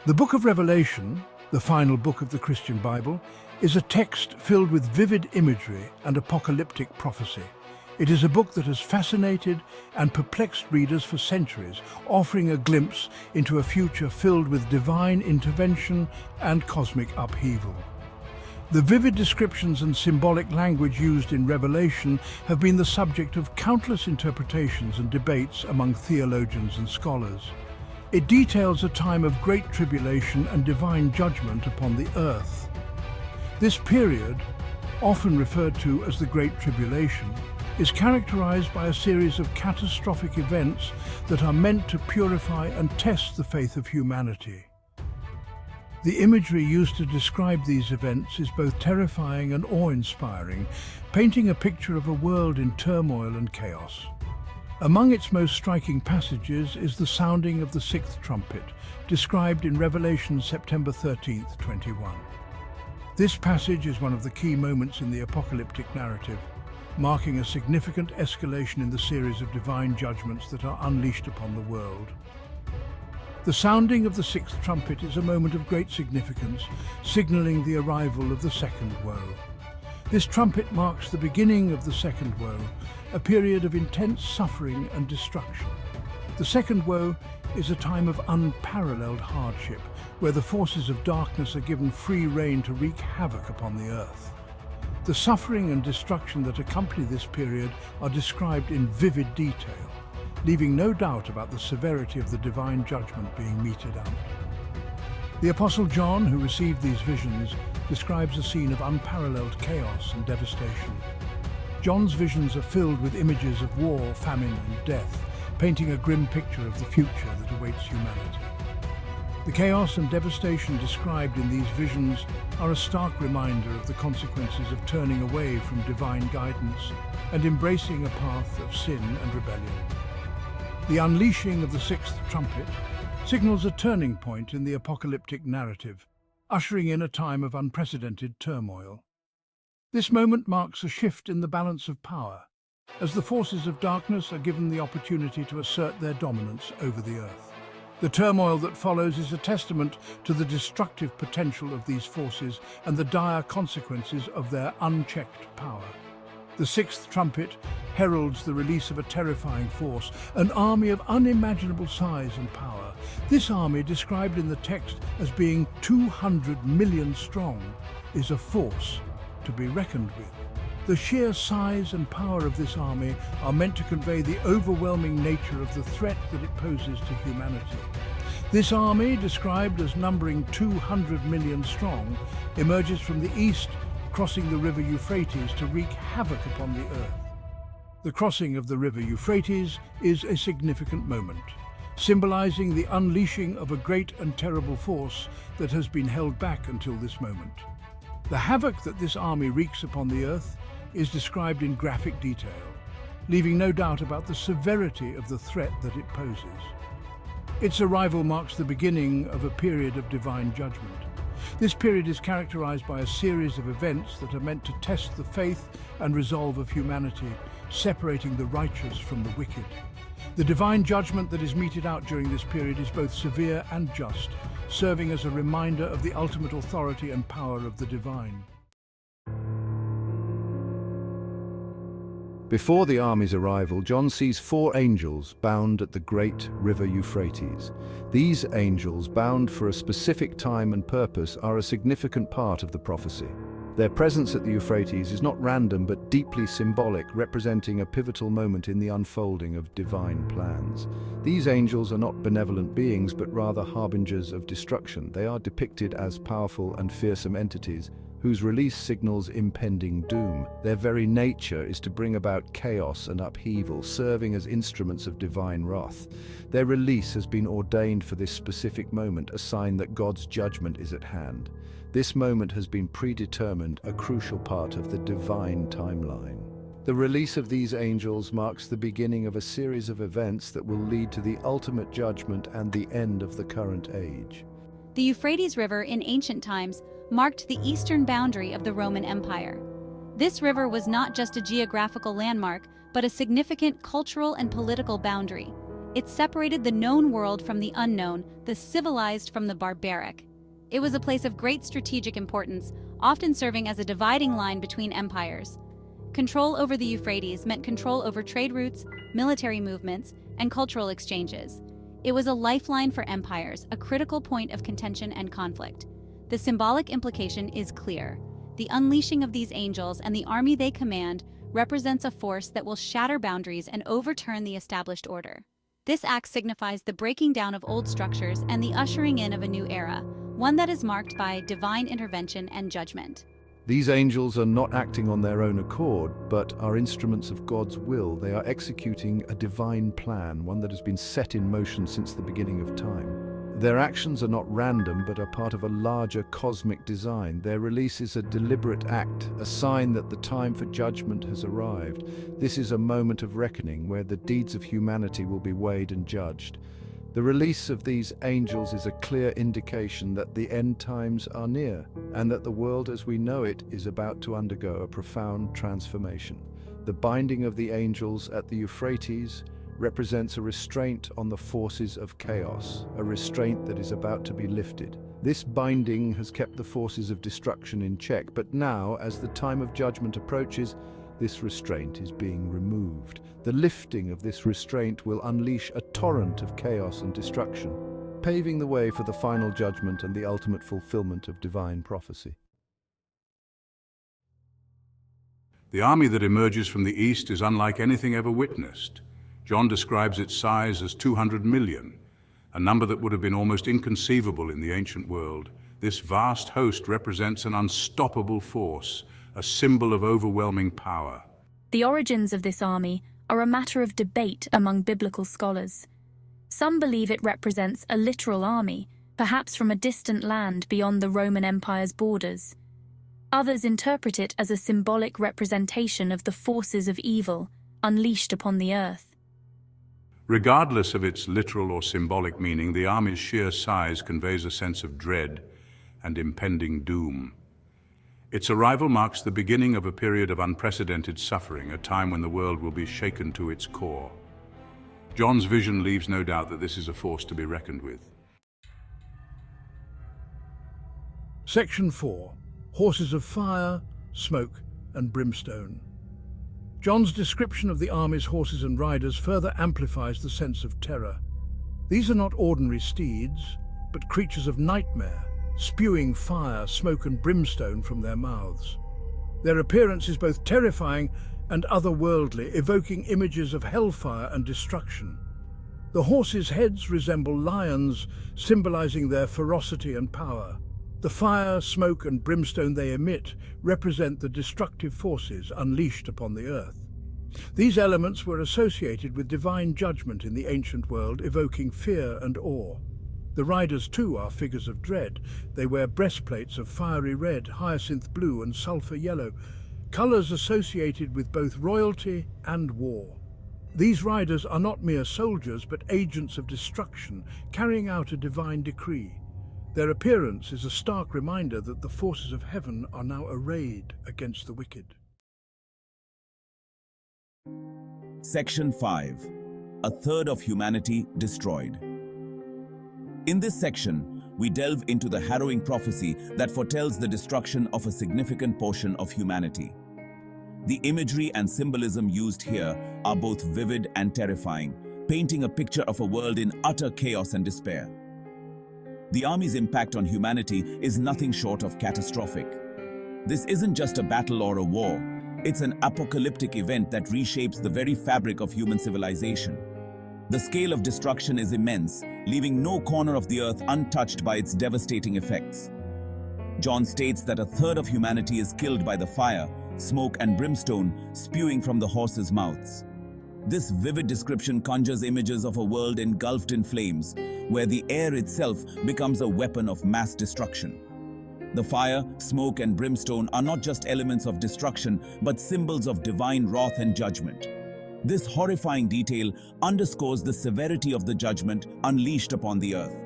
The book of Revelation, the final book of the Christian Bible, is a text filled with vivid imagery and apocalyptic prophecy. It is a book that has fascinated and perplexed readers for centuries, offering a glimpse into a future filled with divine intervention and cosmic upheaval. The vivid descriptions and symbolic language used in Revelation have been the subject of countless interpretations and debates among theologians and scholars. It details a time of great tribulation and divine judgment upon the earth. This period, often referred to as the Great Tribulation, is characterized by a series of catastrophic events that are meant to purify and test the faith of humanity. The imagery used to describe these events is both terrifying and awe-inspiring, painting a picture of a world in turmoil and chaos. Among its most striking passages is the sounding of the sixth trumpet, described in Revelation September 13, 21. This passage is one of the key moments in the apocalyptic narrative, marking a significant escalation in the series of divine judgments that are unleashed upon the world. The sounding of the sixth trumpet is a moment of great significance, signaling the arrival of the Second Woe. This trumpet marks the beginning of the Second Woe, a period of intense suffering and destruction. The Second Woe is a time of unparalleled hardship, where the forces of darkness are given free rein to wreak havoc upon the earth. The suffering and destruction that accompany this period are described in vivid detail, leaving no doubt about the severity of the divine judgment being meted out. The Apostle John, who received these visions, describes a scene of unparalleled chaos and devastation. John's visions are filled with images of war, famine, and death, painting a grim picture of the future that awaits humanity. The chaos and devastation described in these visions are a stark reminder of the consequences of turning away from divine guidance and embracing a path of sin and rebellion. The unleashing of the sixth trumpet signals a turning point in the apocalyptic narrative, ushering in a time of unprecedented turmoil. This moment marks a shift in the balance of power, as the forces of darkness are given the opportunity to assert their dominance over the earth. The turmoil that follows is a testament to the destructive potential of these forces and the dire consequences of their unchecked power. The sixth trumpet heralds the release of a terrifying force, an army of unimaginable size and power. This army, described in the text as being 200 million strong, is a force to be reckoned with. The sheer size and power of this army are meant to convey the overwhelming nature of the threat that it poses to humanity. This army, described as numbering 200 million strong, emerges from the east, crossing the river Euphrates to wreak havoc upon the earth. The crossing of the river Euphrates is a significant moment, symbolizing the unleashing of a great and terrible force that has been held back until this moment. The havoc that this army wreaks upon the earth is described in graphic detail, leaving no doubt about the severity of the threat that it poses. Its arrival marks the beginning of a period of divine judgment. This period is characterized by a series of events that are meant to test the faith and resolve of humanity, separating the righteous from the wicked. The divine judgment that is meted out during this period is both severe and just, serving as a reminder of the ultimate authority and power of the divine. Before the army's arrival, John sees 4 angels bound at the great river Euphrates. These angels, bound for a specific time and purpose, are a significant part of the prophecy. Their presence at the Euphrates is not random but deeply symbolic, representing a pivotal moment in the unfolding of divine plans. These angels are not benevolent beings but rather harbingers of destruction. They are depicted as powerful and fearsome entities whose release signals impending doom. Their very nature is to bring about chaos and upheaval, serving as instruments of divine wrath. Their release has been ordained for this specific moment, a sign that God's judgment is at hand. This moment has been predetermined, a crucial part of the divine timeline. The release of these angels marks the beginning of a series of events that will lead to the ultimate judgment and the end of the current age. The Euphrates River in ancient times marked the eastern boundary of the Roman Empire. This river was not just a geographical landmark, but a significant cultural and political boundary. It separated the known world from the unknown, the civilized from the barbaric. It was a place of great strategic importance, often serving as a dividing line between empires. Control over the Euphrates meant control over trade routes, military movements, and cultural exchanges. It was a lifeline for empires, a critical point of contention and conflict. The symbolic implication is clear. The unleashing of these angels and the army they command represents a force that will shatter boundaries and overturn the established order. This act signifies the breaking down of old structures and the ushering in of a new era, one that is marked by divine intervention and judgment. These angels are not acting on their own accord, but are instruments of God's will. They are executing a divine plan, one that has been set in motion since the beginning of time. Their actions are not random, but are part of a larger cosmic design. Their release is a deliberate act, a sign that the time for judgment has arrived. This is a moment of reckoning where the deeds of humanity will be weighed and judged. The release of these angels is a clear indication that the end times are near, and that the world as we know it is about to undergo a profound transformation. The binding of the angels at the Euphrates represents a restraint on the forces of chaos, a restraint that is about to be lifted. This binding has kept the forces of destruction in check, but now, as the time of judgment approaches, this restraint is being removed. The lifting of this restraint will unleash a torrent of chaos and destruction, paving the way for the final judgment and the ultimate fulfillment of divine prophecy. The army that emerges from the east is unlike anything ever witnessed. John describes its size as 200 million, a number that would have been almost inconceivable in the ancient world. This vast host represents an unstoppable force, a symbol of overwhelming power. The origins of this army are a matter of debate among biblical scholars. Some believe it represents a literal army, perhaps from a distant land beyond the Roman Empire's borders. Others interpret it as a symbolic representation of the forces of evil unleashed upon the earth. Regardless of its literal or symbolic meaning, the army's sheer size conveys a sense of dread and impending doom. Its arrival marks the beginning of a period of unprecedented suffering, a time when the world will be shaken to its core. John's vision leaves no doubt that this is a force to be reckoned with. Section 4. Horses of fire, smoke, and brimstone. John's description of the army's horses and riders further amplifies the sense of terror. These are not ordinary steeds, but creatures of nightmare, spewing fire, smoke, and brimstone from their mouths. Their appearance is both terrifying and otherworldly, evoking images of hellfire and destruction. The horses' heads resemble lions, symbolizing their ferocity and power. The fire, smoke, and brimstone they emit represent the destructive forces unleashed upon the earth. These elements were associated with divine judgment in the ancient world, evoking fear and awe. The riders, too, are figures of dread. They wear breastplates of fiery red, hyacinth blue, and sulfur yellow, colors associated with both royalty and war. These riders are not mere soldiers, but agents of destruction, carrying out a divine decree. Their appearance is a stark reminder that the forces of heaven are now arrayed against the wicked. Section 5. A third of humanity destroyed. In this section, we delve into the harrowing prophecy that foretells the destruction of a significant portion of humanity. The imagery and symbolism used here are both vivid and terrifying, painting a picture of a world in utter chaos and despair. The army's impact on humanity is nothing short of catastrophic. This isn't just a battle or a war, it's an apocalyptic event that reshapes the very fabric of human civilization. The scale of destruction is immense, leaving no corner of the earth untouched by its devastating effects. John states that a third of humanity is killed by the fire, smoke, and brimstone spewing from the horses' mouths. This vivid description conjures images of a world engulfed in flames, where the air itself becomes a weapon of mass destruction. The fire, smoke, and brimstone are not just elements of destruction, but symbols of divine wrath and judgment. This horrifying detail underscores the severity of the judgment unleashed upon the earth.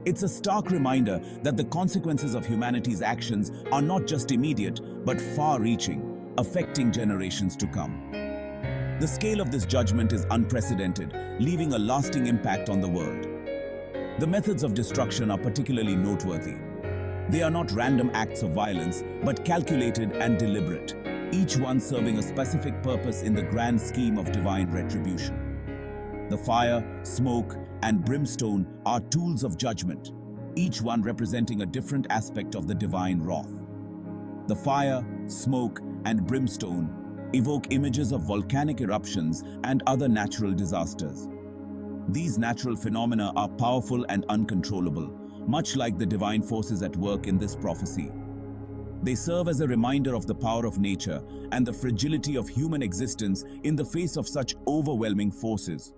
It's a stark reminder that the consequences of humanity's actions are not just immediate, but far-reaching, affecting generations to come. The scale of this judgment is unprecedented, leaving a lasting impact on the world. The methods of destruction are particularly noteworthy. They are not random acts of violence, but calculated and deliberate, each one serving a specific purpose in the grand scheme of divine retribution. The fire, smoke, and brimstone are tools of judgment, each one representing a different aspect of the divine wrath. The fire, smoke, and brimstone evoke images of volcanic eruptions and other natural disasters. These natural phenomena are powerful and uncontrollable, much like the divine forces at work in this prophecy. They serve as a reminder of the power of nature and the fragility of human existence in the face of such overwhelming forces.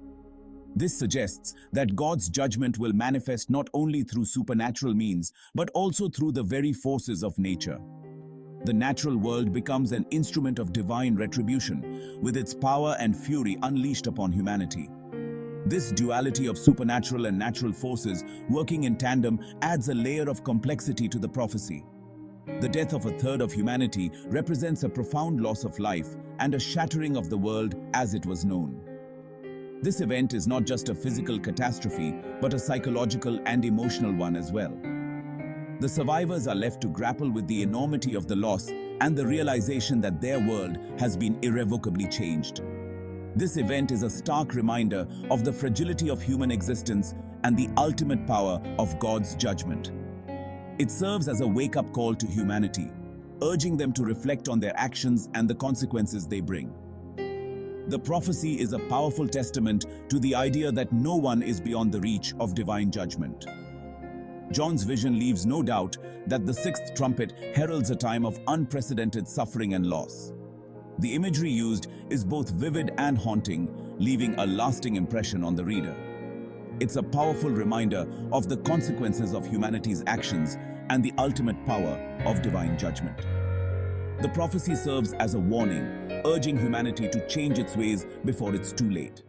This suggests that God's judgment will manifest not only through supernatural means, but also through the very forces of nature. The natural world becomes an instrument of divine retribution, with its power and fury unleashed upon humanity. This duality of supernatural and natural forces working in tandem adds a layer of complexity to the prophecy. The death of a third of humanity represents a profound loss of life and a shattering of the world as it was known. This event is not just a physical catastrophe, but a psychological and emotional one as well. The survivors are left to grapple with the enormity of the loss and the realization that their world has been irrevocably changed. This event is a stark reminder of the fragility of human existence and the ultimate power of God's judgment. It serves as a wake-up call to humanity, urging them to reflect on their actions and the consequences they bring. The prophecy is a powerful testament to the idea that no one is beyond the reach of divine judgment. John's vision leaves no doubt that the sixth trumpet heralds a time of unprecedented suffering and loss. The imagery used is both vivid and haunting, leaving a lasting impression on the reader. It's a powerful reminder of the consequences of humanity's actions and the ultimate power of divine judgment. The prophecy serves as a warning, urging humanity to change its ways before it's too late.